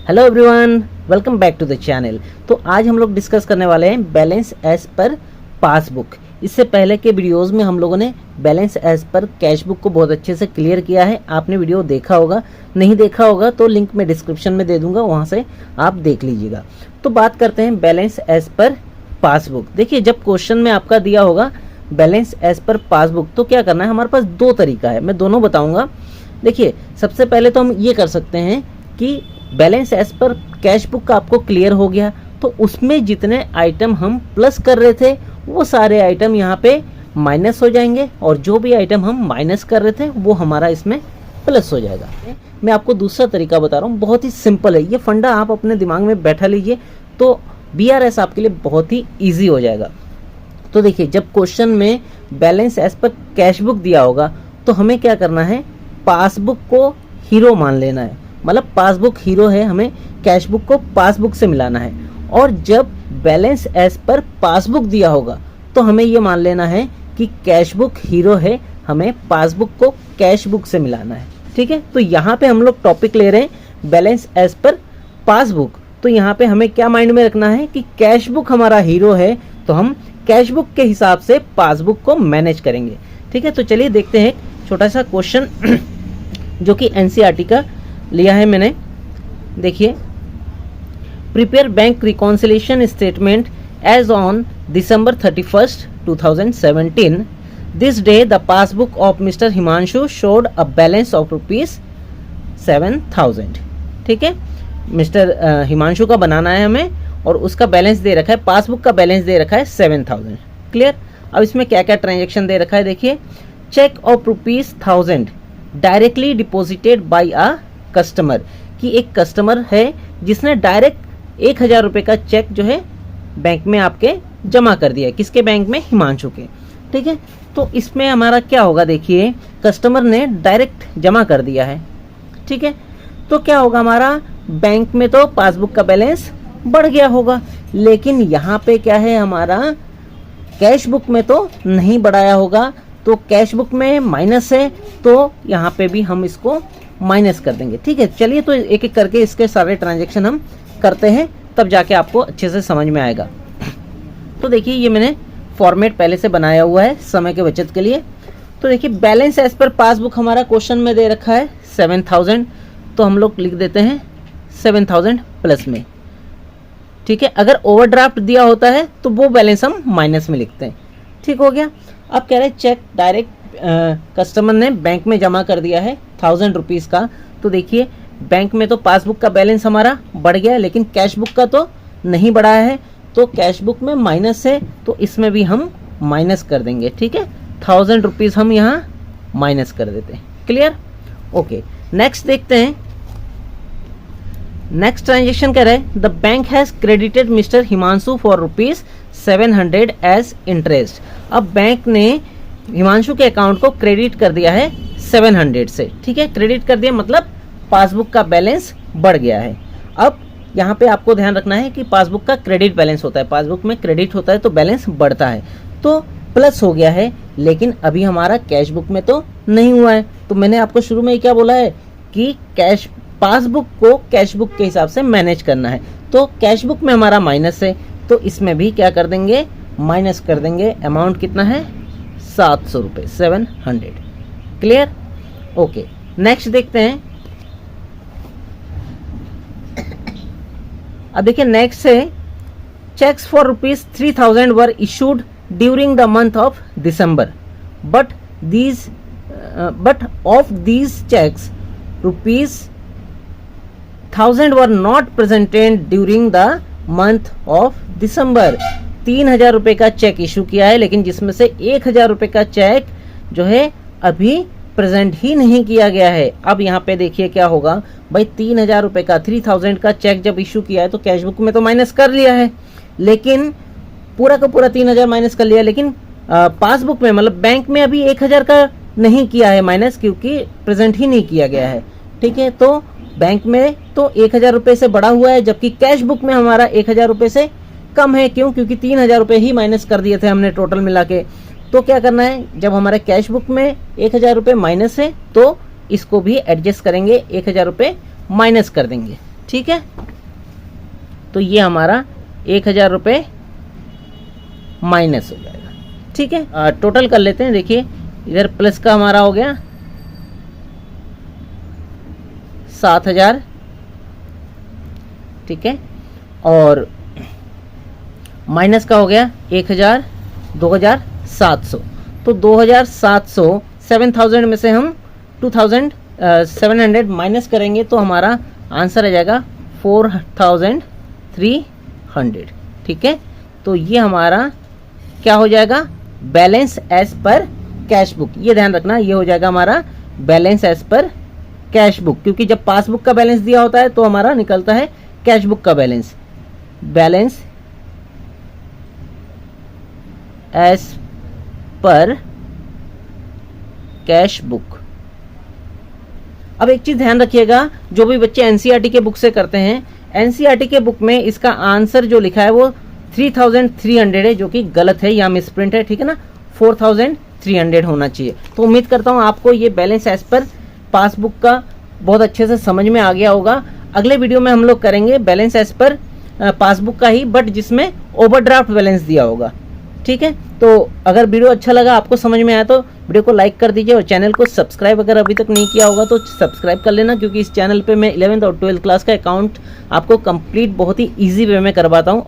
Hello everyone, welcome back to the channel. तो आज हम लोग डिस्कस करने वाले हैं बैलेंस एज पर पासबुक। इससे पहले के वीडियोस में हम लोगों ने balance as per cash book को बहुत अच्छे से क्लियर किया है। आपने वीडियो देखा होगा, नहीं देखा होगा तो लिंक मैं डिस्क्रिप्शन में दे दूंगा, वहां से आप देख लीजिएगा। तो बात करते हैं बैलेंस एज पर पासबुक। देखिए, जब क्वेश्चन में आपका दिया होगा बैलेंस एज पर पासबुक तो क्या करना है, हमारे पास दो तरीका है, मैं दोनों बताऊंगा। देखिए, सबसे पहले तो हम ये कर सकते हैं कि balance as per cash book का आपको क्लियर हो गया तो उसमें जितने आइटम हम प्लस कर रहे थे वो सारे आइटम यहाँ पे माइनस हो जाएंगे और जो भी आइटम हम माइनस कर रहे थे वो हमारा इसमें प्लस हो जाएगा। मैं आपको दूसरा तरीका बता रहा हूँ, बहुत ही सिंपल है। ये फंडा आप अपने दिमाग में बैठा लीजिए तो BRS आपके लिए बहुत ही ईजी हो जाएगा। तो देखिए, जब क्वेश्चन में balance as per cash book दिया होगा तो हमें क्या करना है, पासबुक को हीरो मान लेना है। मतलब पासबुक हीरो है, हमें कैश बुक को पासबुक से मिलाना है। और जब बैलेंस एज पर पासबुक दिया होगा तो हमें ये मान लेना है कि कैश बुक हीरो है, हमें पासबुक को कैश बुक से मिलाना है। ठीक है, तो यहाँ पे हम लोग टॉपिक ले रहे हैं बैलेंस एज पर पासबुक। तो यहाँ पे हमें क्या माइंड में रखना है कि कैश बुक हमारा हीरो है तो हम कैश बुक के हिसाब से पासबुक को मैनेज करेंगे। ठीक है, तो चलिए देखते हैं छोटा सा क्वेश्चन जो कि NCERT का लिया है मैंने। देखिए, prepare bank reconciliation statement as on December 31st, 2017। This day the passbook of mister Himanshu showed a balance of ₹7,000। ठीक है, मिस्टर हिमांशु का बनाना है हमें और उसका बैलेंस दे रखा है, पासबुक का बैलेंस दे रखा है 7,000। क्लियर। अब इसमें क्या क्या ट्रांजेक्शन दे रखा है, देखिए, cheque of ₹1,000 directly deposited by a customer, कि एक कस्टमर है जिसने डायरेक्ट 1,000 रुपये का चेक जो है बैंक में आपके जमा कर दिया है। किसके बैंक में, हिमांशु के। ठीक है, तो इसमें हमारा क्या होगा, देखिए, कस्टमर ने डायरेक्ट जमा कर दिया है। ठीक है, तो क्या होगा, हमारा बैंक में तो पासबुक का बैलेंस बढ़ गया होगा, लेकिन यहाँ पे क्या है, हमारा कैश बुक में तो नहीं बढ़ाया होगा। तो कैश बुक में माइनस है तो यहाँ पे भी हम इसको माइनस कर देंगे। ठीक है, चलिए तो एक एक करके इसके सारे ट्रांजैक्शन हम करते हैं, तब जाके आपको अच्छे से समझ में आएगा। तो देखिए, ये मैंने फॉर्मेट पहले से बनाया हुआ है समय के बचत के लिए। तो देखिए, बैलेंस एज पर पासबुक हमारा क्वेश्चन में दे रखा है 7,000, तो हम लोग लिख देते हैं 7,000 प्लस में। ठीक है, अगर ओवरड्राफ्ट दिया होता है तो वो बैलेंस हम माइनस में लिखते हैं। ठीक हो गया। अब कह रहे हैं चेक डायरेक्ट कस्टमर ने बैंक में जमा कर दिया है 1,000 रुपीज़ का। तो देखिए, बैंक में तो पासबुक का बैलेंस हमारा बढ़ गया है लेकिन कैश बुक का तो नहीं बढ़ा है, तो कैश बुक में माइनस है तो इसमें भी हम माइनस कर देंगे। ठीक है, 1,000 रुपीज़ हम यहाँ माइनस कर देते हैं। क्लियर। ओके, नेक्स्ट देखते हैं। नेक्स्ट ट्रांजेक्शन कह रहे हैं, the bank has credited mister Himanshu for ₹700 as interest. अब बैंक ने हिमांशु के अकाउंट को क्रेडिट कर दिया है 700 से। ठीक है, क्रेडिट कर दिया मतलब पासबुक का बैलेंस बढ़ गया है। अब यहाँ पे आपको ध्यान रखना है कि पासबुक का क्रेडिट बैलेंस होता है, पासबुक में क्रेडिट होता है तो बैलेंस बढ़ता है, तो प्लस हो गया है, लेकिन अभी हमारा कैश बुक में तो नहीं हुआ है। तो मैंने आपको शुरू में क्या बोला है कि पासबुक को कैश बुक के हिसाब से मैनेज करना है। तो कैश बुक में हमारा माइनस है तो इसमें भी क्या कर देंगे, माइनस कर देंगे। अमाउंट कितना है, 700 रुपये, 700। क्लियर। ओके, नेक्स्ट देखते हैं। अब देखिए, नेक्स्ट है cheques for ₹3,000 were issued during the month of December, but of these cheques ₹1,000 were not presented during the month of December. 3,000 रुपये का चेक इशू किया है लेकिन जिसमें से 1,000 रुपये का चेक जो है अभी प्रेजेंट ही नहीं किया गया है। अब यहाँ पे देखिए क्या होगा भाई, 3,000 रुपये का 3,000 का चेक जब इशू किया है तो कैश बुक में तो माइनस कर लिया है, लेकिन पूरा का पूरा 3,000 माइनस कर लिया, लेकिन पासबुक में मतलब बैंक में अभी 1,000 का नहीं किया है माइनस, क्योंकि प्रेजेंट ही नहीं किया गया है। ठीक है, तो बैंक में तो 1,000 रुपये से बढ़ा हुआ है जबकि कैश बुक में हमारा 1,000 रुपये से कम है। क्यों, क्योंकि 3,000 रुपये ही माइनस कर दिए थे हमने टोटल मिला के। तो क्या करना है, जब हमारे कैश बुक में 1,000 रुपये माइनस है तो इसको भी एडजस्ट करेंगे, 1,000 रुपये माइनस कर देंगे। ठीक है, तो ये हमारा 1000 रुपये माइनस हो जाएगा। ठीक है, टोटल कर लेते हैं। देखिए इधर प्लस का हमारा हो गया 7000, ठीक है, और माइनस का हो गया 1000, 2700। तो 2700, 7000 में से हम 2700 माइनस करेंगे तो हमारा आंसर आ जाएगा 4300। ठीक है, तो ये हमारा क्या हो जाएगा, balance as per cash book. ये ध्यान रखना, ये हो जाएगा हमारा balance as per cash book, क्योंकि जब पासबुक का बैलेंस दिया होता है तो हमारा निकलता है कैश बुक का balance. Balance as per cash book. अब एक चीज ध्यान रखिएगा, जो भी बच्चे एनसीईआरटी के बुक से करते हैं, एनसीईआरटी के बुक में इसका आंसर जो लिखा है वो 3300 है, जो कि गलत है, यहाँ मिसप्रिंट है। ठीक है ना, 4300 होना चाहिए। तो उम्मीद करता हूँ आपको ये बैलेंस एज पर पासबुक का बहुत अच्छे से समझ में आ गया होगा। अगले वीडियो में हम लोग करेंगे बैलेंस एज पर पासबुक का ही, बट जिसमें ओवरड्राफ्ट बैलेंस दिया होगा। ठीक है, तो अगर वीडियो अच्छा लगा, आपको समझ में आया, तो वीडियो को लाइक कर दीजिए और चैनल को सब्सक्राइब अगर अभी तक नहीं किया होगा तो सब्सक्राइब कर लेना, क्योंकि इस चैनल पे मैं 11th और 12th क्लास का अकाउंट आपको कंप्लीट बहुत ही इजी वे में करवाता हूँ।